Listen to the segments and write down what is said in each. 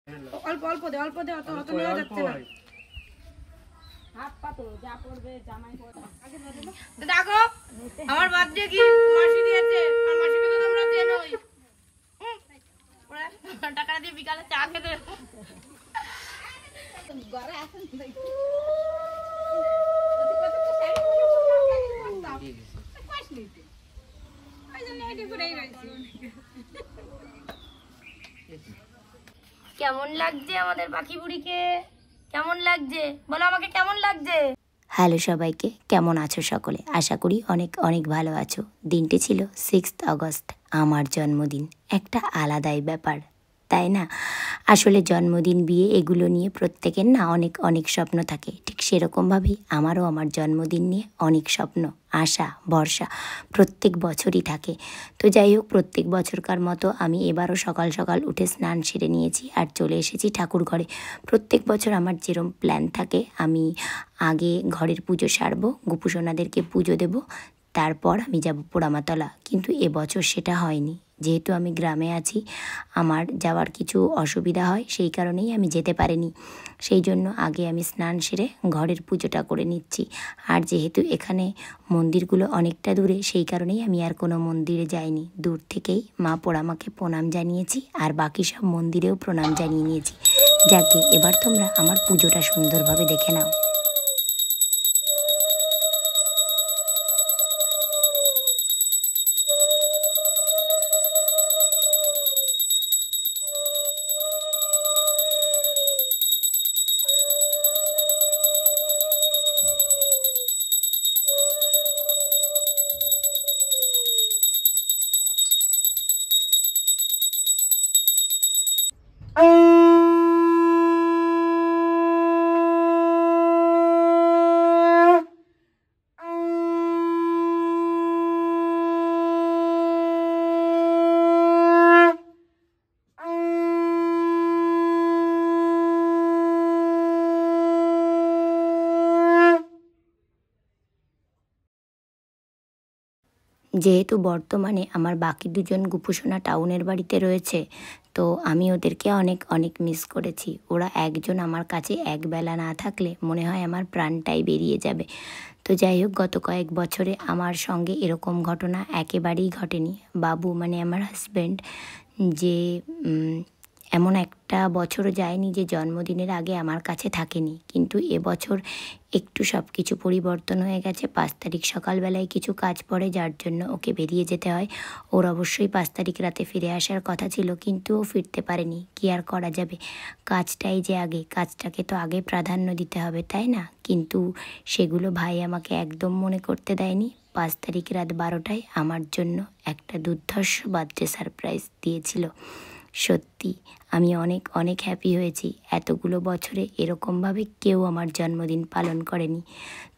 অল্প অল্প দে, অল্প দে, অত অত নেওয়া যাচ্ছে না। দেখো আমার বার্থডে কি মাসি দিয়েছে, আর মাসিকে তো তোমরা চেনোই। টাকা দিয়ে বিকালে চা খেতে কেমন লাগছে আমাদের পাখি বুড়িকে? কেমন লাগছে বলো আমাকে, কেমন লাগছে? হ্যালো সবাইকে, কেমন আছো সকলে? আশা করি অনেক অনেক ভালো আছো। দিনটি ছিল 6 আগস্ট, আমার জন্মদিন। একটা আলাদাই ব্যাপার, তাই না? আসলে জন্মদিন, বিয়ে এগুলো নিয়ে প্রত্যেকের না অনেক অনেক স্বপ্ন থাকে। ঠিক সেরকমভাবেই আমারও আমার জন্মদিন নিয়ে অনেক স্বপ্ন, আশা, ভরসা প্রত্যেক বছরই থাকে। তো যাই হোক, প্রত্যেক বছরকার মতো আমি এবারও সকাল সকাল উঠে স্নান সেরে নিয়েছি আর চলে এসেছি ঠাকুর ঘরে। প্রত্যেক বছর আমার যেরকম প্ল্যান থাকে, আমি আগে ঘরের পুজো সারবো, গোপুসোনাদেরকে পুজো দেব, তারপর আমি যাব পোড়ামাতলা। কিন্তু এবছর সেটা হয়নি। যেহেতু আমি গ্রামে আছি, আমার যাওয়ার কিছু অসুবিধা হয়, সেই কারণেই আমি যেতে পারিনি। সেই জন্য আগে আমি স্নান সেরে ঘরের পুজোটা করে নিচ্ছি। আর যেহেতু এখানে মন্দিরগুলো অনেকটা দূরে, সেই কারণেই আমি আর কোনো মন্দিরে যাইনি। দূর থেকেই মা পোড়ামাকে প্রণাম জানিয়েছি, আর বাকি সব মন্দিরেও প্রণাম জানিয়ে নিয়েছি। যাকে এবার তোমরা আমার পুজোটা সুন্দরভাবে দেখে নাও। যেহেতু বর্তমানে আমার বাকি দুজন গোপুসোনা টাউনের বাড়িতে রয়েছে, তো আমি ওদেরকে অনেক অনেক মিস করেছি। ওরা একজন আমার কাছে একবেলা না থাকলে মনে হয় আমার প্রাণটাই বেরিয়ে যাবে। তো যাই হোক, গত কয়েক বছরে আমার সঙ্গে এরকম ঘটনা একেবারেই ঘটেনি। বাবু মানে আমার হাজব্যান্ড, যে এমন একটা বছরও যায়নি যে জন্মদিনের আগে আমার কাছে থাকেনি। কিন্তু এবছর একটু সব কিছু পরিবর্তন হয়ে গেছে। 5 তারিখ সকালবেলায় কিছু কাজ পড়ে, যার জন্য ওকে বেরিয়ে যেতে হয়। ওর অবশ্যই 5 তারিখ রাতে ফিরে আসার কথা ছিল, কিন্তু ও ফিরতে পারেনি। কী আর করা যাবে, কাজটাই যে আগে, কাজটাকে তো আগে প্রাধান্য দিতে হবে, তাই না? কিন্তু সেগুলো ভাই আমাকে একদম মনে করতে দেয়নি। 5 তারিখ রাত 12টায় আমার জন্য একটা দুর্ধর্ষ বার্থডে সারপ্রাইজ দিয়েছিল। সত্যি আমি অনেক অনেক হ্যাপি হয়েছি। এতগুলো বছরে এরকমভাবে কেউ আমার জন্মদিন পালন করেনি।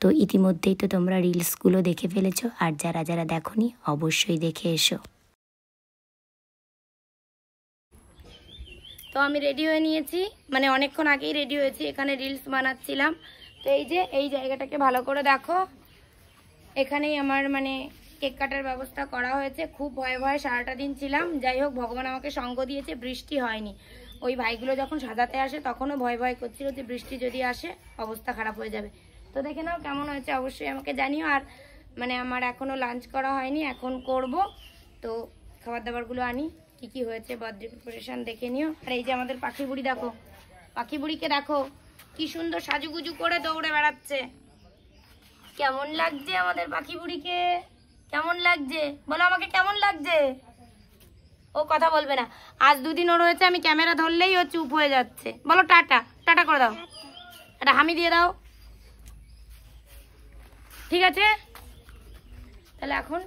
তো ইতিমধ্যেই তো তোমরা রিলসগুলো দেখে ফেলেছো, আর যারা যারা দেখোনি অবশ্যই দেখে এসো। তো আমি রেডি হয়ে নিয়েছি, মানে অনেকক্ষণ আগেই রেডি হয়েছি, এখানে রিলস বানাচ্ছিলাম। তো এই যে এই জায়গাটাকে ভালো করে দেখো, এখানেই আমার মানে কেক কাটার ব্যবস্থা করা হয়েছে। খুব ভয়ে ভয়ে সারাটা দিন ছিলাম। যাই হোক, ভগবান আমাকে সঙ্গ দিয়েছে, বৃষ্টি হয়নি। ওই ভাইগুলো যখন সাজাতে আসে তখনও ভয় ভয় করছিল যে বৃষ্টি যদি আসে অবস্থা খারাপ হয়ে যাবে। তো দেখে নাও কেমন হয়েছে, অবশ্যই আমাকে জানিও। আর মানে আমার এখনও লাঞ্চ করা হয়নি, এখন করব। তো খাবার দাবারগুলো আনি, কি কি হয়েছে বার্থডে প্রিপারেশন দেখে নিও। আর এই যে আমাদের পাখি বুড়ি দেখো, পাখি বুড়িকে দেখো কি সুন্দর সাজুগুজু করে দৌড়ে বেড়াচ্ছে। কেমন লাগছে আমাদের পাখি বুড়িকে? কেমন লাগছে বলো আমাকে, কেমন লাগছে? ও কথা বলবে না, আজ 2 দিন ওর হয়েছে আমি ক্যামেরা ধরলেই ও চুপ হয়ে যাচ্ছে। বলো টাটা, টাটা করে দাও, একটা হামি দিয়ে দাও, ঠিক আছে? তাহলে এখন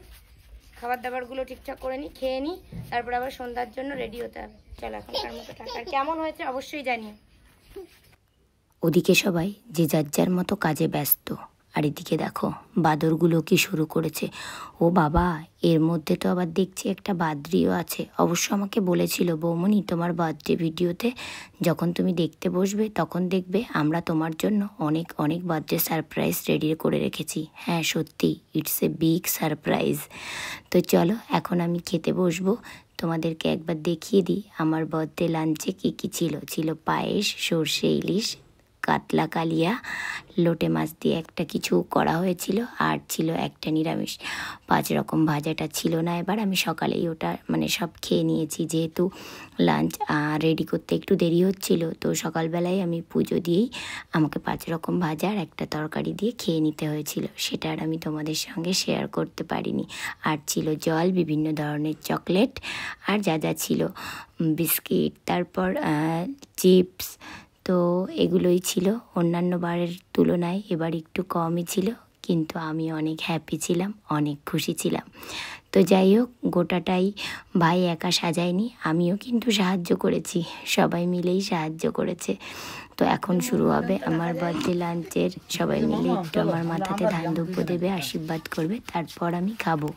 খাবার দাবারগুলো ঠিকঠাক করে নিই, খেয়ে নিই, তারপর আবার সন্ধ্যার জন্য রেডি হতে হবে। চলো এখনকার মতো টাটা। আর কেমন হয়েছে অবশ্যই জানিও। ওদিকে সবাই যে যার যার মতো কাজে ব্যস্ত, আর এদিকে দেখো বাদরগুলো কি শুরু করেছে। ও বাবা, এর মধ্যে তো আবার দেখছি একটা বাদ্রিও আছে। অবশ্য আমাকে বলেছিল বৌমনি, তোমার বার্থডে ভিডিওতে যখন তুমি দেখতে বসবে তখন দেখবে আমরা তোমার জন্য অনেক অনেক বার্থডে সারপ্রাইজ রেডি করে রেখেছি। হ্যাঁ সত্যি, ইটস এ বিগ সারপ্রাইজ। তো চলো এখন আমি খেতে বসবো। তোমাদেরকে একবার দেখিয়ে দিই আমার বার্থডে লাঞ্চে কী কী ছিল। ছিল পায়েস, সর্ষে ইলিশ, কাতলা কালিয়া, লোটে মাছ দিয়ে একটা কিছু করা হয়েছিল, আর ছিল একটা নিরামিষ। 5 রকম ভাজাটা ছিল না, এবার আমি সকালেই ওটা মানে সব খেয়ে নিয়েছি, যেহেতু লাঞ্চ রেডি করতে একটু দেরি হচ্ছিল। তো সকালবেলায় আমি পুজো দিয়েই আমাকে 5 রকম ভাজা আর একটা তরকারি দিয়ে খেয়ে নিতে হয়েছিল, সেটা আর আমি তোমাদের সঙ্গে শেয়ার করতে পারিনি। আর ছিল জল, বিভিন্ন ধরনের চকলেট, আর যা যা ছিল বিস্কিট, তারপর চিপস। তো এগুলোই ছিল। অন্যান্য বারের তুলনায় এবার একটু কমই ছিল, কিন্তু আমি অনেক হ্যাপি ছিলাম, অনেক খুশি ছিলাম। তো যাই হোক, গোটাটাই ভাই একা সাজায়নি, আমিও কিন্তু সাহায্য করেছি, সবাই মিলেই সাহায্য করেছে। তো এখন শুরু হবে আমার বার্থডে লাঞ্চের। সবাই মিলে একটু আমার মাথাতে ধান দুব্য দেবে, আশীর্বাদ করবে, তারপর আমি খাবো।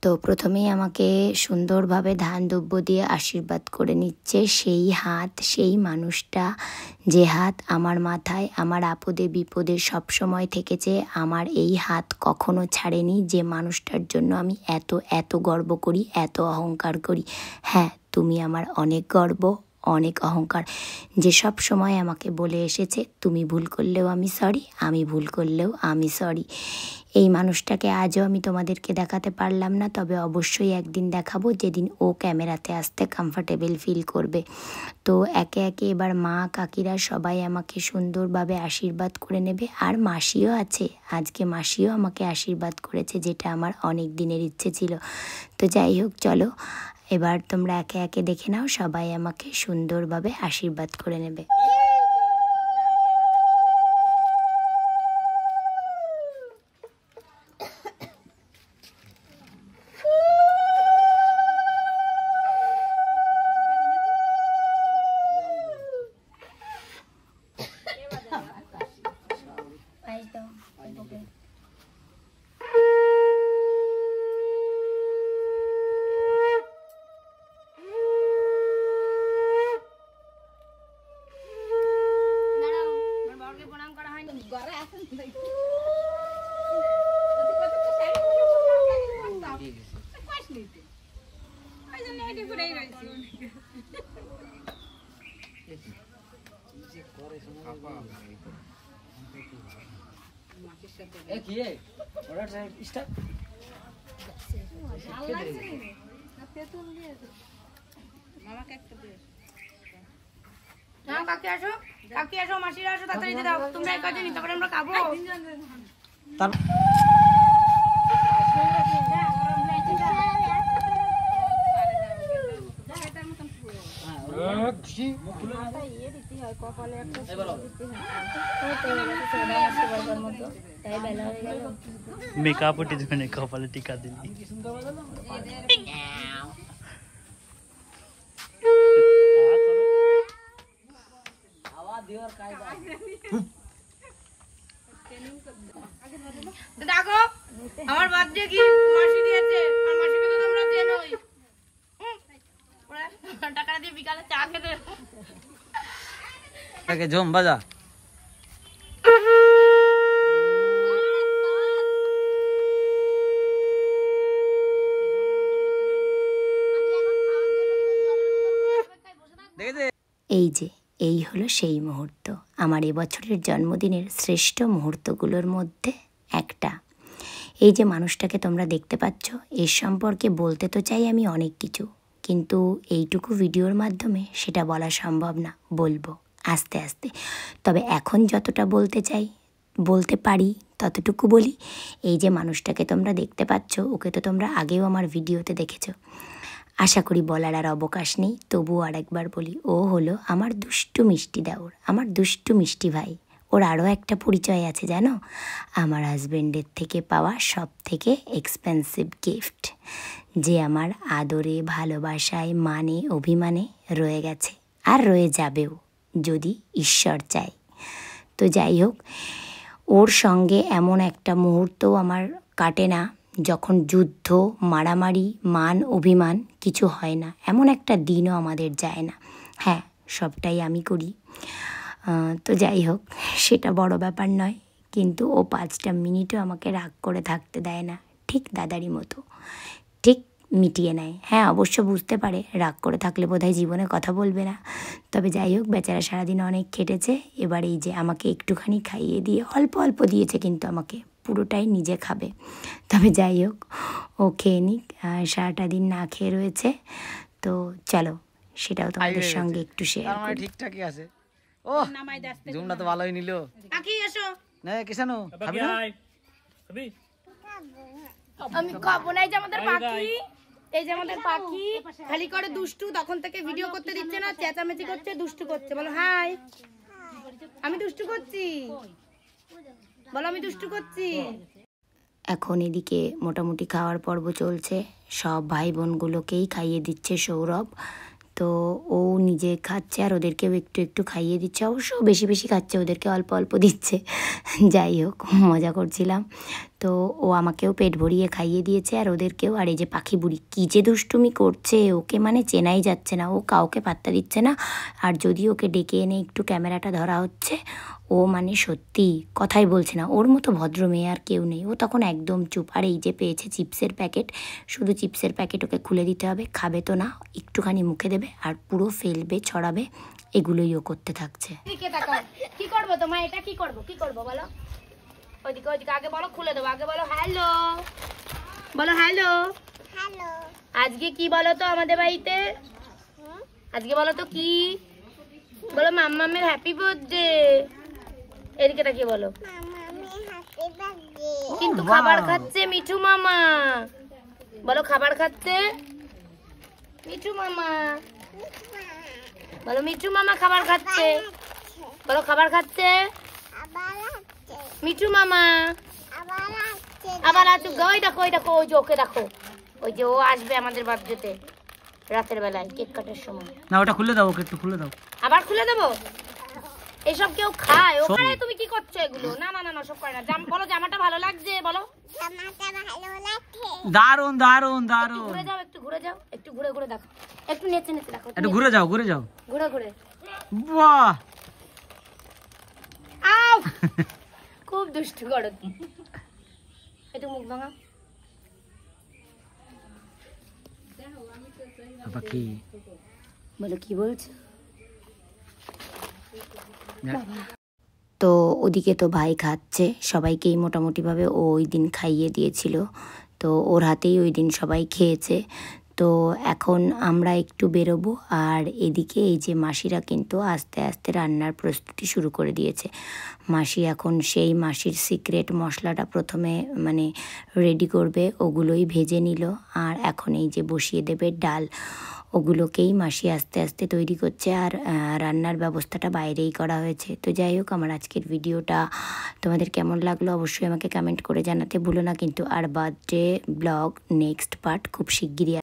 তো প্রথমেই আমাকে সুন্দরভাবে ধান দুব্য দিয়ে আশীর্বাদ করে নিচ্ছে সেই হাত, সেই মানুষটা, যে হাত আমার মাথায় আমার আপদে বিপদে সব সময় থেকেছে। আমার এই হাত কখনো ছাড়েনি, যে মানুষটার জন্য আমি এত এত গর্ব করি, এত অহংকার করি। হ্যাঁ, তুমি আমার অনেক গর্ব, অনেক অহংকার, যে সব সময় আমাকে বলে এসেছে তুমি ভুল করলেও আমি সরি, আমি ভুল করলেও আমি সরি। এই মানুষটাকে আজও আমি তোমাদেরকে দেখাতে পারলাম না, তবে অবশ্যই একদিন দেখাবো, যেদিন ও ক্যামেরাতে আসতে কমফর্টেবল ফিল করবে। তো একে একে এবার মা কাকিরা সবাই আমাকে সুন্দরভাবে আশীর্বাদ করে নেবে, আর মাসিও আছে, আজকে মাসিও আমাকে আশীর্বাদ করেছে, যেটা আমার অনেক দিনের ইচ্ছে ছিল। তো যাই হোক, চলো এবার তোমরা একে একে দেখে নাও, সবাই আমাকে সুন্দরভাবে আশীর্বাদ করে নেবে। কাকি আসো, কাকি আসো, মাসিরা আসো, তাড়াতাড়ি দাও, তোমরা এই কাজে নিতে পারো, আমরা খাবো। মেকআপ উঠে কপালে টিকা দিলি। দেখো আমার বার্থডে কি মাসি দিয়েছে, আর মাসিকে তো তোমরা চেনোই। টাকা দিয়ে বিকালে চা খেতে ঝুম বাজা। এই যে এই হলো সেই মুহূর্ত, আমার এবছরের জন্মদিনের শ্রেষ্ঠ মুহূর্তগুলোর মধ্যে একটা। এই যে মানুষটাকে তোমরা দেখতে পাচ্ছ, এর সম্পর্কে বলতে তো চাই আমি অনেক কিছু, কিন্তু এইটুকু ভিডিওর মাধ্যমে সেটা বলা সম্ভব না, বলবো আস্তে আস্তে। তবে এখন যতটা বলতে চাই, বলতে পারি, ততটুকু বলি। এই যে মানুষটাকে তোমরা দেখতে পাচ্ছ, ওকে তো তোমরা আগেও আমার ভিডিওতে দেখেছো, আশা করি বলার আর অবকাশ নেই, তবুও আরেকবার বলি, ও হলো আমার দুষ্টু মিষ্টি দেওর, আমার দুষ্টু মিষ্টি ভাই। ওর আরও একটা পরিচয় আছে জানো, আমার হাজব্যান্ডের থেকে পাওয়া সব থেকে এক্সপেন্সিভ গিফট, যে আমার আদরে, ভালোবাসায়, মানে, অভিমানে রয়ে গেছে, আর রয়ে যাবেও যদি ঈশ্বর চায়। তো যাই হোক, ওর সঙ্গে এমন একটা মুহূর্তও আমার কাটে না যখন যুদ্ধ, মারামারি, মান অভিমান কিছু হয় না, এমন একটা দিনও আমাদের যায় না। হ্যাঁ, সবটাই আমি করি। তো যাই হোক, সেটা বড় ব্যাপার নয়, কিন্তু ও 5টা মিনিটও আমাকে রাগ করে থাকতে দেয় না, ঠিক দাদারই মতো, ঠিক মিটিয়ে নেয়। হ্যাঁ, অবশ্য বুঝতে পারে রাগ করে থাকলে বোধহয় জীবনে কথা বলবে না। তবে যাই হোক, বেচারা সারাদিন অনেক খেটেছে, এবার এই যে আমাকে একটুখানি খাইয়ে দিয়ে, অল্প অল্প দিয়েছে কিন্তু আমাকে, পুরোটাই নিজে খাবে। তবে যাই হোক, ও খেয়ে নিক, সারাটা দিন না খেয়ে রয়েছে। তো চলো, সেটাও তোমাদের সঙ্গে একটু শেয়ার করি। ঠিকঠাকই আছে। ও জুমটা তো ভালোই নিল। কাকি এসো। না কিষানু খাবি না? আমি খাবো না। এই যে আমাদের পাখি, এই যে আমাদের পাখি খালি করে দুষ্টু, তখন থেকে ভিডিও করতে দিচ্ছে না, চেঁচামেচি করছে, দুষ্টু করছে। বলো হাই। আমি দুষ্টু করছি, বলো আমি দুষ্টু করছি। এখন এদিকে মোটামুটি খাওয়ার পর্ব চলছে, সব ভাই বোনগুলোকেই খাইয়ে দিচ্ছে সৌরভ। তো ও নিজে খাচ্ছে আর ওদেরকেও একটু একটু খাইয়ে দিচ্ছে, অবশ্য বেশি বেশি খাচ্ছে, ওদেরকে অল্প অল্প দিচ্ছে। যাই হোক, মজা করছিলাম। তো ও আমাকেও পেট ভরিয়ে খাইয়ে দিয়েছে আর ওদেরকেও। আর এই যে পাখি বুড়ি কী যে দুষ্টুমি করছে, ওকে মানে চেনাই যাচ্ছে না, ও কাউকে পাত্তা দিচ্ছে না। আর যদি ওকে ডেকে এনে একটু ক্যামেরাটা ধরা হচ্ছে, ও মানে সত্যি কথাই বলছে না। ওর মতো ভদ্র মেয়ে আর কেউ নেই, ও তখন একদম চুপ। আর এই যে পেয়েছে চিপসের প্যাকেট, শুধু চিপসের প্যাকেট ওকে খুলে দিতে হবে, খাবে তো না, একটুখানি মুখে দেবে আর পুরো ফেলবে, ছড়াবে, এগুলোই ও করতে থাকছে। এদিকে তাকাও, কি করবো তোমার এটা, কি করবো, কি করবো বলো? ওইদিকে ওইদিকে, আগে বলো খুলে দেবো, আগে বলো হ্যালো, বলো হ্যালো। হ্যালো। আজকে কি বলো তো আমাদের বাড়িতে, আজকে বলো তো কি বলো? মাম্মামের হ্যাপি বার্থডে। এদিকে তাকিয়ে বলো। কিন্তু খাবার খাচ্ছে মিঠু মামা, বলো খাবার খাচ্ছে মিঠু মামা, বলো মিঠু মামা খাবার খাচ্ছে, বলো খাবার খাচ্ছে মিঠু মামা। আবার আছে, ওই দেখো, ওই দেখো, ওই যে ওকে দেখো, ওই যে ও আসবে আমাদের বার্থডেতে রাতের বেলায় কেক কাটার সময়। না ওটা খুলে দাও, ওকে একটু খুলে দাও। আবার খুলে দেবো? এসব কেউ খায়? ওখানে তুমি কি করছো এগুলো? না না না, সব করে না। বলো জামাটা ভালো লাগছে, বলো জামাটা ভালো লাগছে। দারুন দারুন দারুন। ঘুরে যাও, একটু ঘুরে যাও, একটু ঘুরে ঘুরে দেখো, একটু নেচে নেচে দেখো, একটু ঘুরে যাও, ঘুরে যাও। ঘুরে ঘুরে। বাহ, আউ খুব দুষ্টু করো। একটু মুখ ভাঙা। বাবা কি বলো কি বলছো? তো ওদিকে তো ভাই খাচ্ছে, সবাইকেই মোটামুটিভাবে ও ওই দিন খাইয়ে দিয়েছিল, তো ওর হাতেই ওই দিন সবাই খেয়েছে। তো এখন আমরা একটু বেরোবো। আর এদিকে এই যে মাসিরা কিন্তু আস্তে আস্তে রান্নার প্রস্তুতি শুরু করে দিয়েছে। মাসি এখন সেই মাসির সিক্রেট মশলাটা প্রথমে মানে রেডি করবে, ওগুলোই ভেজে নিল। আর এখন এই যে বসিয়ে দেবে ডাল, ওগুলোকেই মাসি আস্তে আস্তে তৈরি করছে। আর রান্নার ব্যবস্থাটা বাইরেই করা হয়েছে। তো যাই হোক, আমার আজকের ভিডিওটা তোমাদের কেমন লাগলো অবশ্যই আমাকে কমেন্ট করে জানাতে ভুলো না কিন্তু। আর বার্থডে ব্লগ নেক্সট পার্ট খুব শিগগিরই